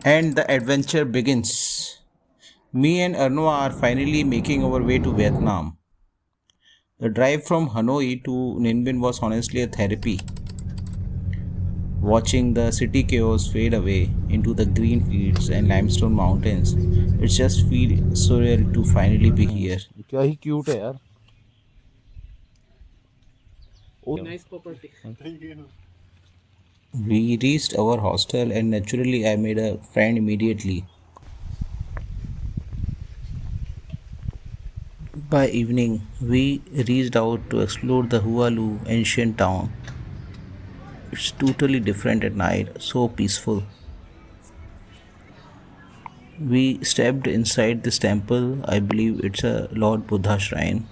And the adventure begins. Me and Arnoa are finally making our way to Vietnam. The drive from Hanoi to Ninh was honestly a therapy. Watching the city chaos fade away into the green fields and limestone mountains, it just feels surreal to finally be here. क्या ही cute है यार। We reached our hostel and naturally I made a friend immediately. By evening, we reached out to explore the Hualu ancient town. It's totally different at night, so peaceful. We stepped inside this temple. I believe it's a Lord Buddha shrine.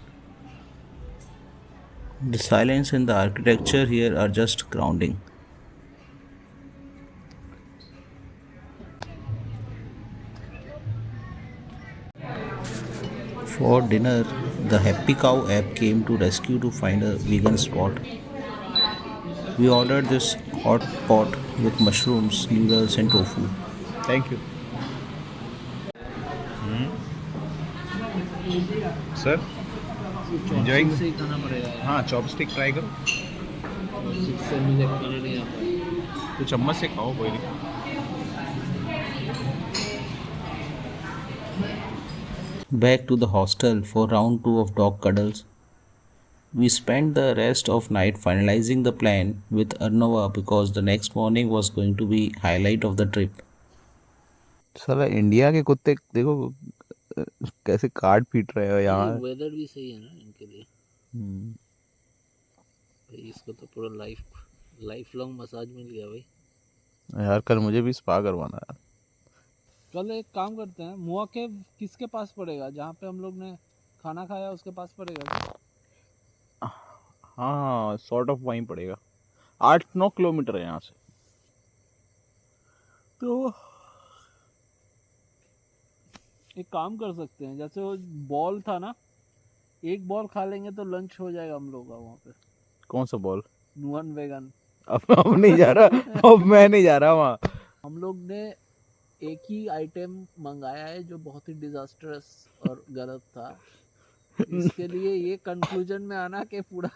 The silence and the architecture here are just grounding. For dinner, the Happy Cow app came to rescue to find a vegan spot. We ordered this hot pot with mushrooms, noodles, and tofu. Thank you sir. Enjoying से ही खाना पड़ेगा यार। हाँ, chopstick try करो। Chopstick से मुझे खाना नहीं आता। तो चम्मच से खाओ, कोई नहीं। Back to the hostel for round 2 of dog cuddles. We spent the rest of night finalizing the plan with Arnova because the next morning was going to be highlight of the trip. साला India के कुत्ते देखो कैसे card पीट रहे हो ये यहाँ। वेदर भी सही है ना इनके लिए। भाई इसको तो पूरा लाइफ लॉन्ग मसाज मिल गया भाई। यार कल मुझे भी स्पा करवाना है। कल एक काम करते हैं, मुआ केव किसके पास पड़ेगा? जहाँ पे हम लोग ने खाना खाया उसके पास पड़ेगा क्या? हाँ, सॉर्ट ऑफ वहीं पड़ेगा। 8-9 किलोमीटर है यहाँ से। तो एक काम कर सकते हैं, जैसे वो बॉल था ना, एक बॉल खा लेंगे तो लंच हो जाएगा हम लोग का वहाँ पे। कौन सा बॉल? नुअन वेगन। अब नहीं जा रहा, अब मैं नहीं जा रहा वहाँ। हम लोग ने एक ही आइटम मंगाया है जो बहुत ही डिजास्टरस और गलत था। इसके लिए ये कंक्लूजन में आना कि पूरा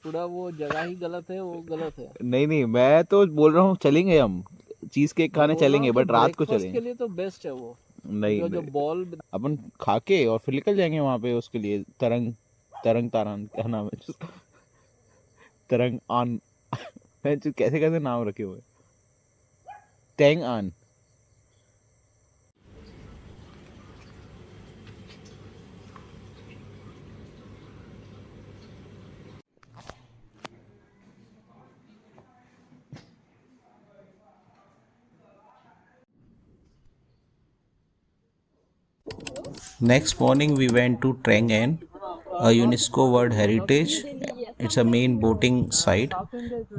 पूरा वो जगह ही गलत है, वो गलत है। नहीं नहीं, मैं तो बोल रहा हूँ चलेंगे हम, चीज केक मैं खाने बोल रहा चलेंगे, हूँ कि बट रात को ब्रेकफास्ट चलेंगे। के लिए तो बेस्ट है वो। नहीं जो नहीं, बॉल अपन खा के और फिर निकल जाएंगे वहाँ पे उसके लिए। तरंग तरंग तारान क्या नाम है तरंग आन कैसे कैसे नाम रखे हुए। टैंग आन। Next morning, we went to Trang An, a UNESCO World Heritage. It's a main boating site.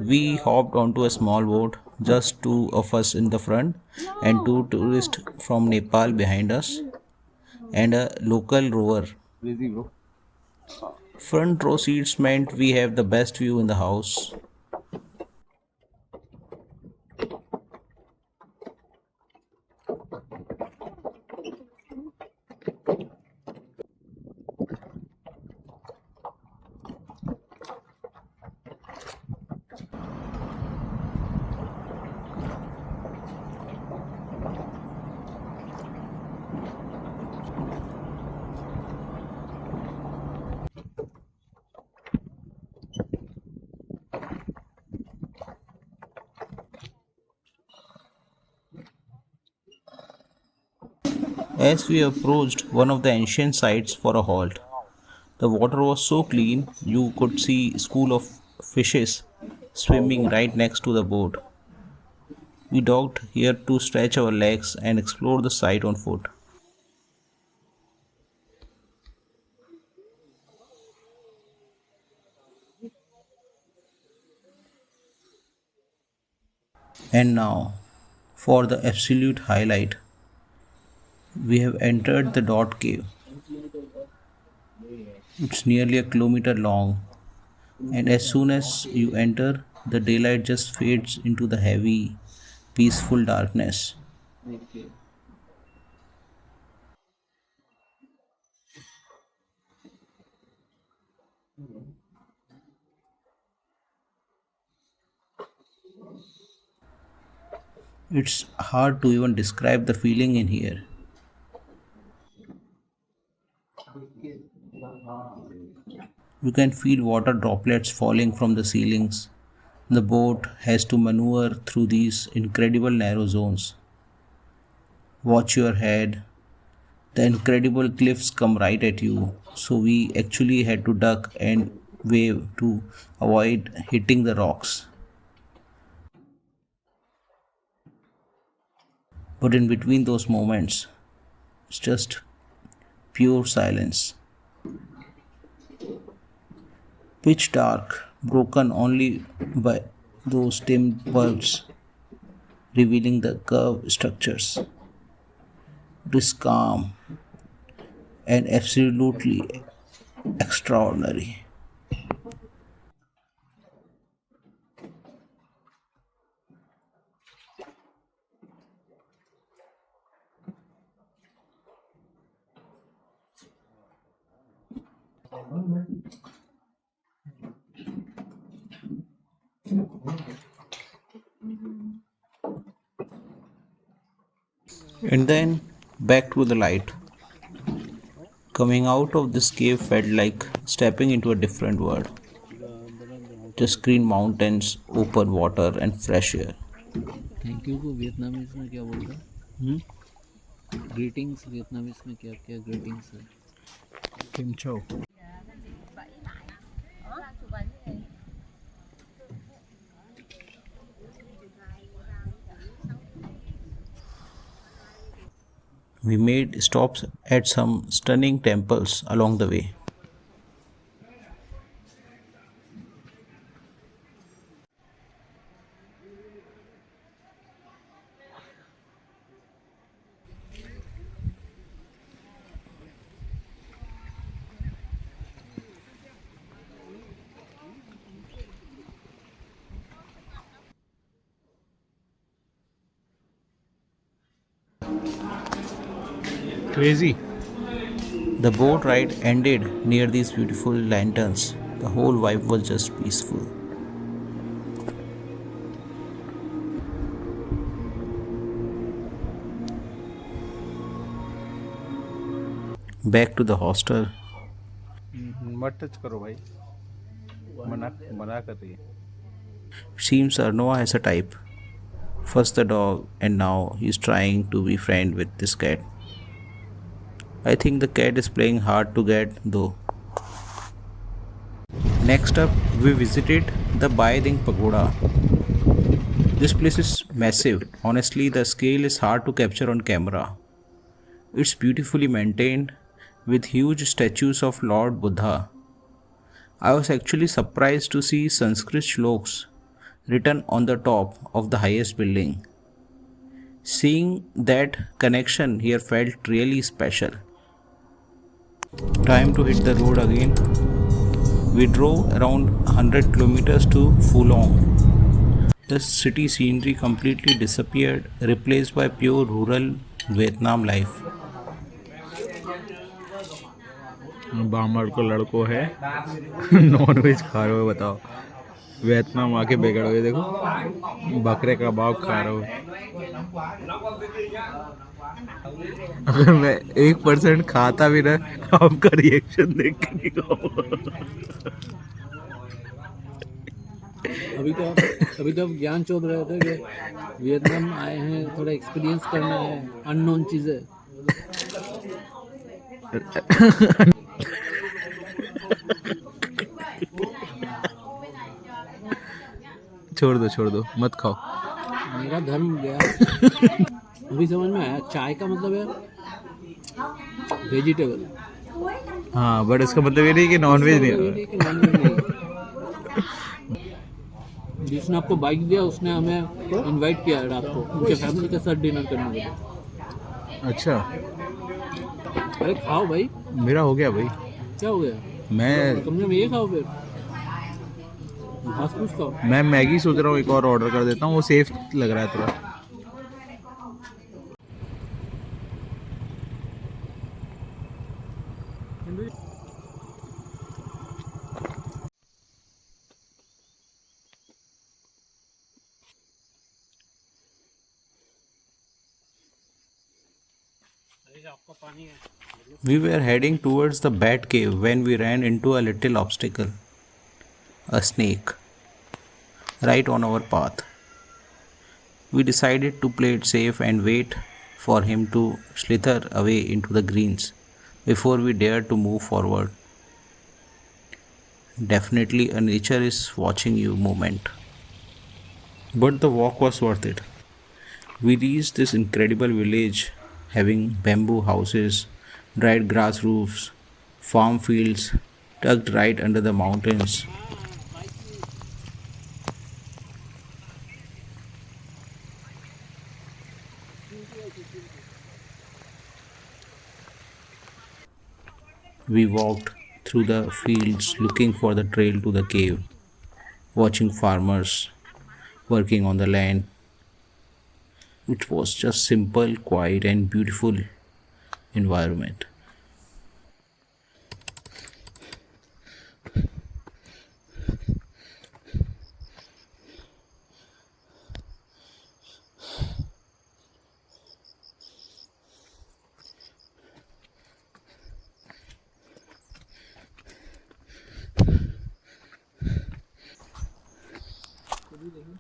We hopped onto a small boat, just two of us in the front, and two tourists from Nepal behind us, and a local rower. Crazy bro। Front row seats meant we have the best view in the house. As we approached one of the ancient sites for a halt, the water was so clean you could see school of fishes swimming right next to the boat. We docked here to stretch our legs and explore the site on foot. And now, for the absolute highlight, we have entered the Dot Cave. It's nearly a kilometer long, and as soon as you enter, the daylight just fades into the heavy, peaceful darkness. Okay. It's hard to even describe the feeling in here. You can feel water droplets falling from the ceilings. The boat has to maneuver through these incredible narrow zones. Watch your head. The incredible cliffs come right at you, so we actually had to duck and wave to avoid hitting the rocks. But in between those moments, it's just pure silence. Pitch dark, broken only by those dim bulbs revealing the curved structures. It is calm and absolutely extraordinary. And then back to the light. Coming out of this cave felt like stepping into a different world. Just green mountains, open water, and fresh air. Thank you को Vietnamese में क्या बोलते हैं? Greetings Vietnamese में क्या क्या greetings है? किम छो। We made stops at some stunning temples along the way. Crazy. The boat ride ended near these beautiful lanterns. The whole vibe was just peaceful. Back to the hostel. मत touch करो भाई, मना मना कर रही है। Seems Arnoa has a type. First the dog, and now he's trying to be friend with this cat. I think the cat is playing hard to get though. Next up, we visited the Baiding Pagoda. This place is massive. Honestly, the scale is hard to capture on camera. It's beautifully maintained with huge statues of Lord Buddha. I was actually surprised to see Sanskrit shloks written on the top of the highest building. Seeing that connection here felt really special. Time to hit the road again. We drove around 100 kilometers to Fulong. The city scenery completely disappeared, replaced by pure rural Vietnam life. बामर को लड़को है non veg खा रहे हो, बताओ। Vietnam आके बिगड़ गए, देखो बकरे का कबाब खा रहे हो। अगर मैं 1% खाता भी ना, आपका रिएक्शन देख के नहीं खाऊंगा। अभी तो आप ज्ञान चोद रहे थे कि वियतनाम आए हैं, थोड़ा एक्सपीरियंस करना है अननोन चीज़ें। छोड़ दो मत खाओ। मेरा धर्म गया। अभी समझ में आया, चाय का मतलब है वेजिटेबल। हाँ, बट इसका मतलब ये नहीं कि नॉन वेज नहीं है। जिसने आपको बाइक दिया उसने हमें इनवाइट किया है रात को उनके फैमिली के साथ डिनर करने के लिए। अच्छा, अरे खाओ भाई। मेरा हो गया भाई। क्या हो गया? मैं तुमने ये खाओ फिर घास फूस खाओ। मैं मैगी सोच रहा हूँ एक और ऑर्डर कर देता हूँ, वो सेफ लग रहा है थोड़ा। We were heading towards the bat cave when we ran into a little obstacle, a snake, right on our path. We decided to play it safe and wait for him to slither away into the greens before we dared to move forward. Definitely a nature is watching you moment. But the walk was worth it. We reached this incredible village having bamboo houses, dried grass roofs, farm fields tucked right under the mountains. We walked through the fields looking for the trail to the cave, watching farmers working on the land. It was just simple, quiet and beautiful environment.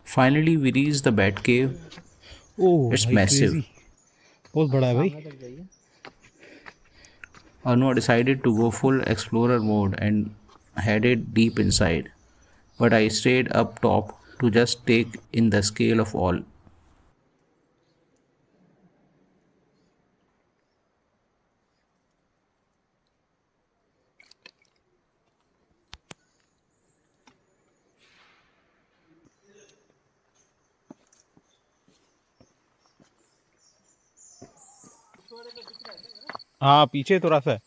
Finally, we reached the bat cave. Oh It's भाई massive. Crazy, बहुत बड़ा है भाई. Anu decided to go full explorer mode and headed deep inside, but I stayed up top to just take in the scale of all. हाँ पीछे थोड़ा सा है.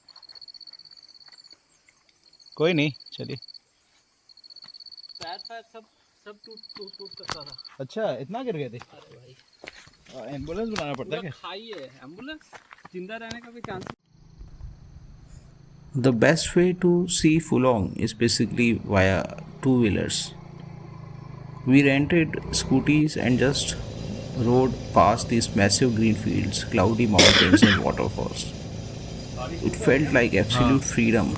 कोई नहीं, चलिए. पैर पैर सब सब टूट टूट टूट सकता था। अच्छा इतना गिर गए थे. अरे भाई एम्बुलेंस बुलाना पड़ता है पूरा क्या? खाई है एम्बुलेंस, जिंदा रहने का भी chance. The best way to see Fulong is basically via two-wheelers. We rented scooties and just rode past these massive green fields, cloudy mountains and waterfalls. It felt like absolute freedom.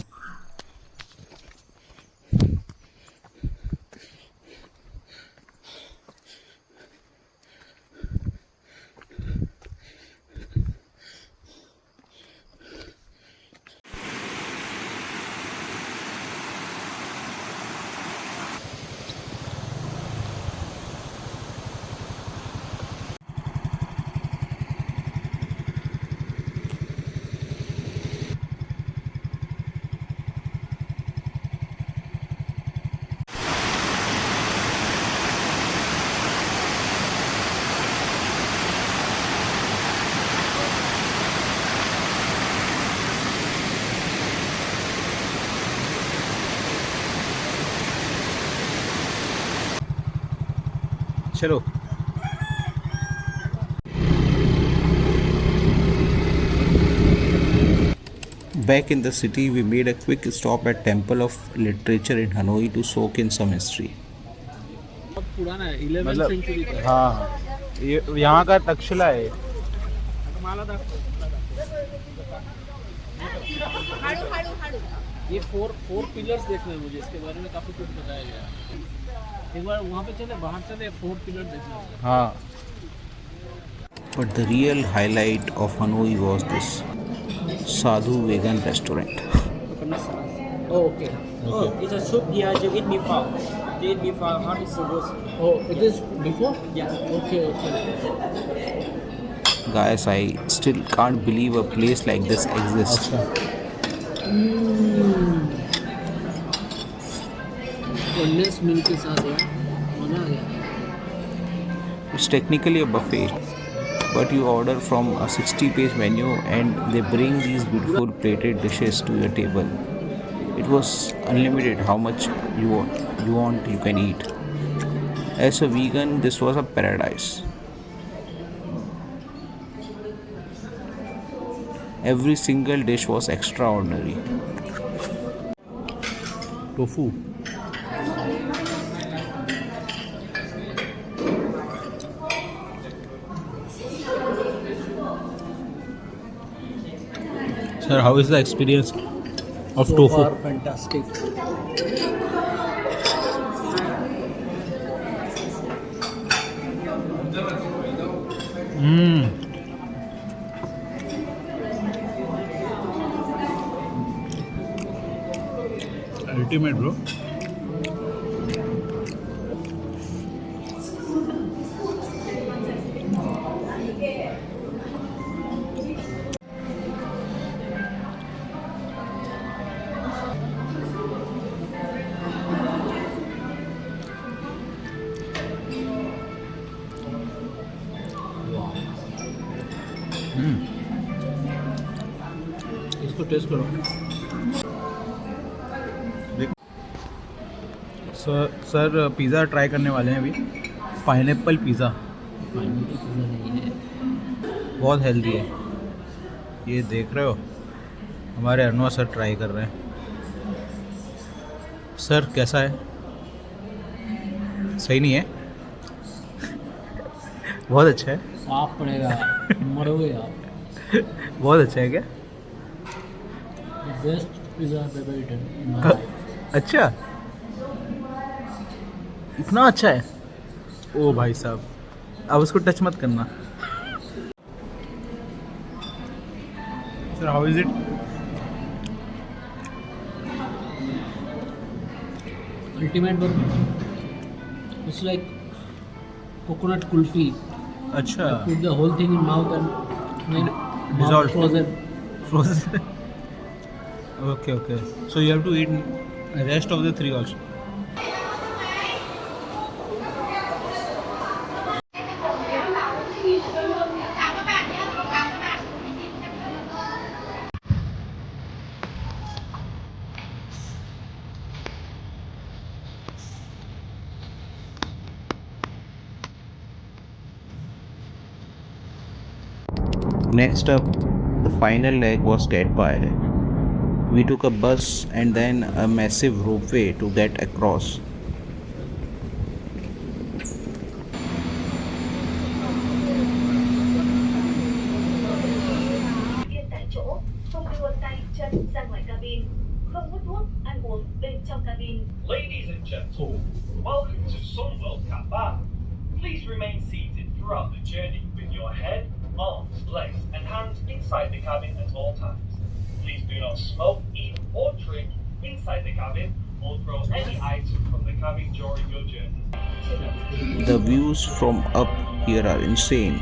चलो. Back in the city, we made a quick stop at Temple of Literature in Hanoi to soak in some history. बहुत पुराना है, 11th मतलब century का है। हाँ ये यहाँ का तक्षशिला है. ये फोर पिलर्स देखने हैं मुझे, इसके बारे में काफी कुछ बताया गया है। एक बार वहाँ पे चले, बाहर चले, 4 पिलर देखने हैं। हाँ But the real highlight of Hanoi was this Sadhu vegan restaurant. Oh, okay. Oh, it's a soup here. You eat before. You eat before. How is it goes? Oh, it is before? Yeah. Okay, okay. Guys, I still can't believe a place like this exists. Condense milk के साथ यार मजा आ गया। It's technically a buffet, but you order from a 60-page menu and they bring these beautiful plated dishes to your table. It was unlimited how much you want you can eat. As a vegan, this was a paradise. Every single dish was extraordinary. Tofu sir how is the experience of So tofu far, fantastic. Ultimate bro इसको test करो. Sir pizza try करने वाले हैं अभी pineapple pizza pineapple pizza नहीं है. बहुत healthy है ये देख रहे हो हमारे अनवा सर ट्राई कर रहे हैं सर कैसा है सही नहीं है बहुत अच्छा है आप पड़ेगा, मरोगे आप. बहुत अच्छा है क्या The best pizza I've ever eaten in my life. अच्छा इतना अच्छा है ओ भाई साहब अब उसको टच मत करना sir how is it Ultimate burger. It's like coconut kulfi. अच्छा Put the whole thing in mouth and then mouth Dissolved. frozen. frozen okay so you have to eat rest of the three also Next up, the final leg was Get By. We took a bus and then a massive ropeway to get across. Yên tại chỗ, không đưa tay chân ra ngoài cabin, không hút thuốc, ăn uống bên trong cabin. Ladies and gentlemen, welcome to Sunworld Qatar. Please remain seated throughout the journey with your head, arms, legs, and hands inside the cabin at all times. Please do not smoke, eat, or drink inside the cabin or throw any item from the cabin during your journey. The views from up here are insane.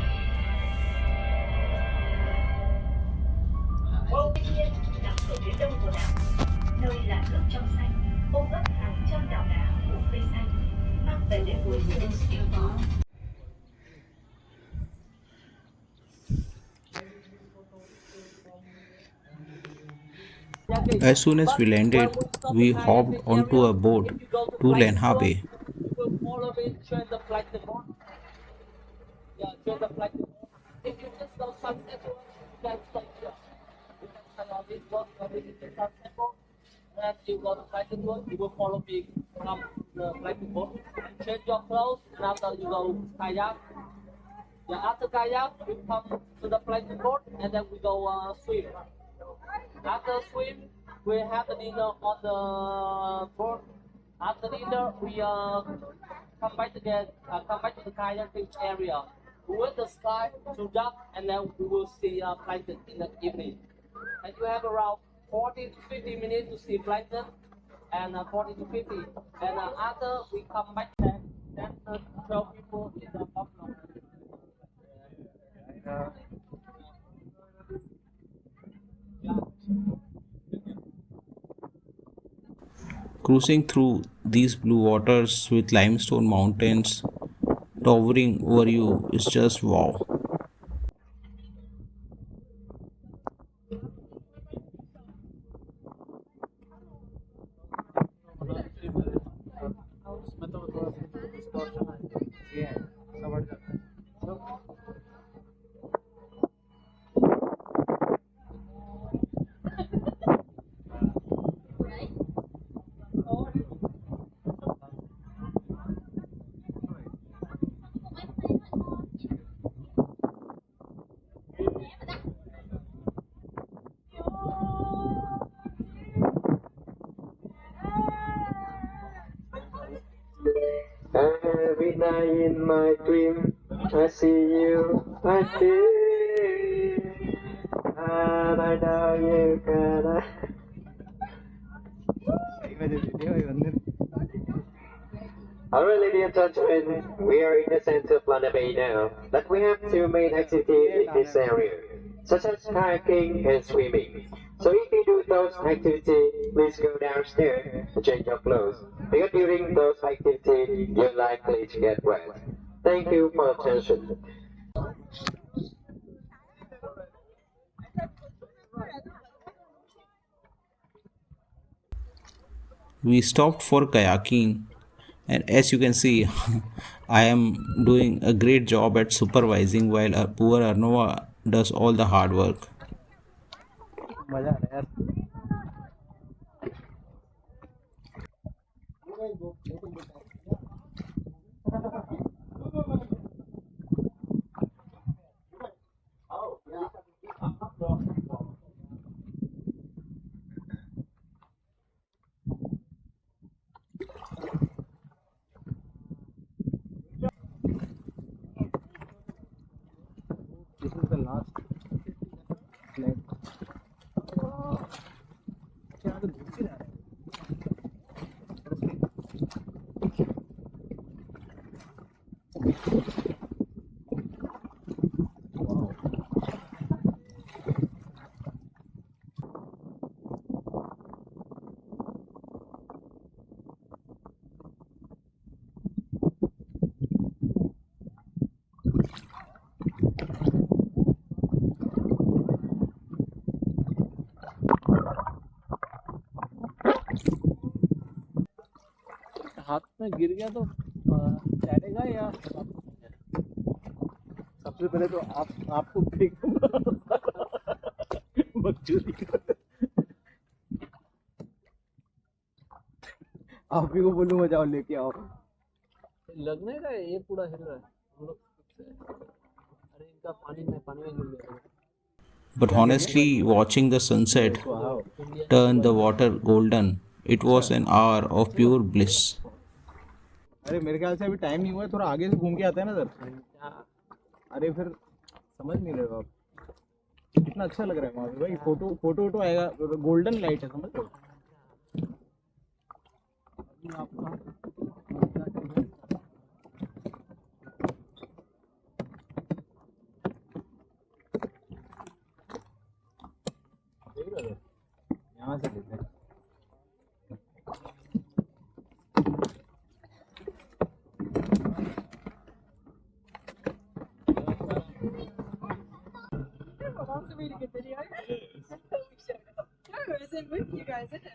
Tuy nhiên, nằm ở phía đông của đảo, nơi là nước trong xanh, ôm ấp hàng trăm đảo đá phủ cây xanh, mang về để vui xuân yêu gió. As soon as we landed, we hopped onto a boat to Lenha Bay. Follow me, join the flight boat. Yeah, join the flight boat. If you just go sunset boat, you can stop here. You can stand on this boat, go visit the sunset boat. And you go to flight boat, you will follow me from the flight boat. Change your clothes, and after you go kayak. Yeah, after kayak, we come to the flight boat, and then we go swim. After swim, we have the dinner on the boat. After dinner, we come back to the kayaking area. We wait the sky to dark, and then we will see plankton in the evening. And you have around 40 to 50 minutes to see plankton, and 40 to 50. And after we come back then 12 people in the buffalo. Cruising through these blue waters with limestone mountains towering over you is just wow. night in my dream, I see you, I feel, and I know you can. Alright, ladies and gentlemen, we are in the center of Lana Bay now, but we have two main activities in this area, such as kayaking and swimming. So if you do those activities, please go downstairs to change your clothes, because during those activities, you're likely to get wet. Thank you for attention. We stopped for kayaking, and as you can see, I am doing a great job at supervising while our poor Arnova does all the hard work. मजा आ रहा है यार. This is the last leg. क्या तो धूप ही रहा है. हाथ में गिर गया तो तैरेगा या सबसे पहले तो आपको फेंकूंगा. बकचोदी कर. आप ही को बोलूंगा जाओ लेके आओ. लगने का है, ये पूरा हिल रहा है हम लोग अरे इनका पानी में गिर गया. But honestly, watching the sunset turn the water golden, it was an hour of pure bliss. अरे मेरे ख्याल से अभी टाइम नहीं हुआ है, थोड़ा आगे से घूम के आता है ना सर. अरे फिर समझ नहीं रहे हो आप. कितना अच्छा लग रहा है वहाँ पे भाई. फोटो आएगा. गोल्डन लाइट है, समझ लो. यहाँ से लेते हैं. That's a really good video. No, it was in with you guys, isn't it?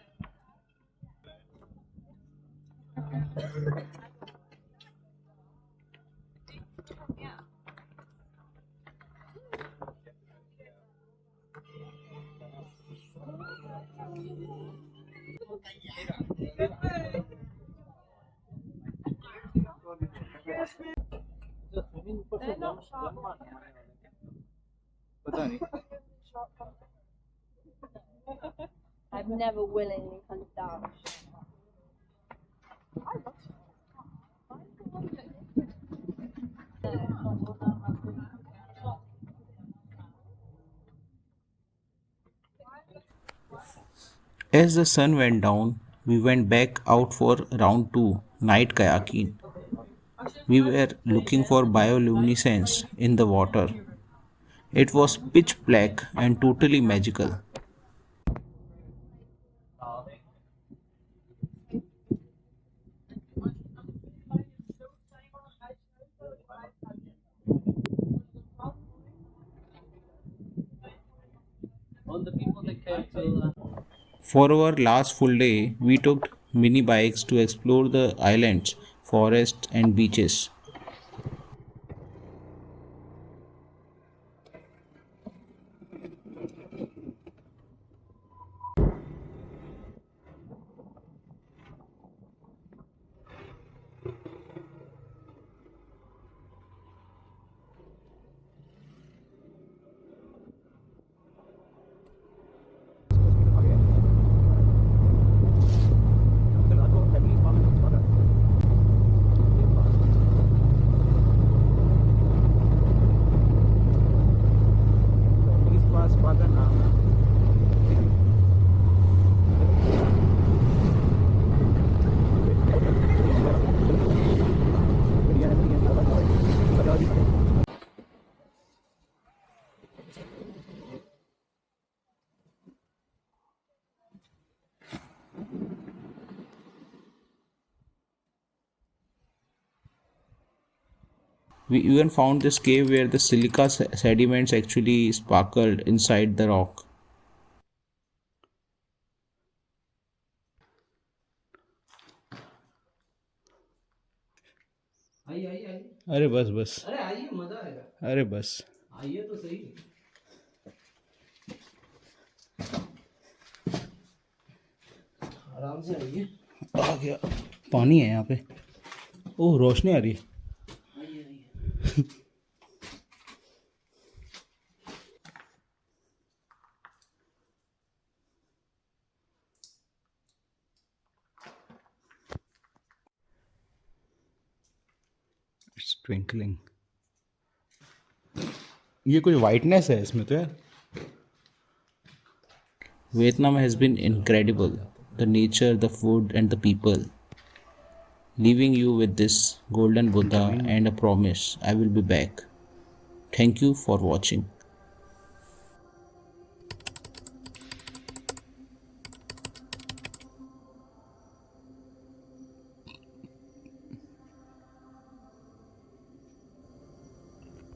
Yeah. They're not sharp ones. पता नहीं. I've never willingly hunted down a shark. As the sun went down, we went back out for round 2, night kayaking. We were looking for bioluminescence in the water. It was pitch black and totally magical. All the people that came to For our last full day, we took mini bikes to explore the islands, forests, and beaches. We even found this cave where the silica sediments actually sparkled inside the rock. आइए आइए आइए, अरे बस बस, अरे आइए, मजा आएगा, अरे बस। आइए तो सही। आराम से आइए, आ गया, पानी है यहाँ पे। ओह, रोशनी आ रही है। आइए आइए। It's twinkling. ये कुछ वाइटनेस है इसमें तो यार। Vietnam has been incredible. The nature, the food, and the people. Leaving you with this golden Buddha and a promise I will be back. Thank you for watching.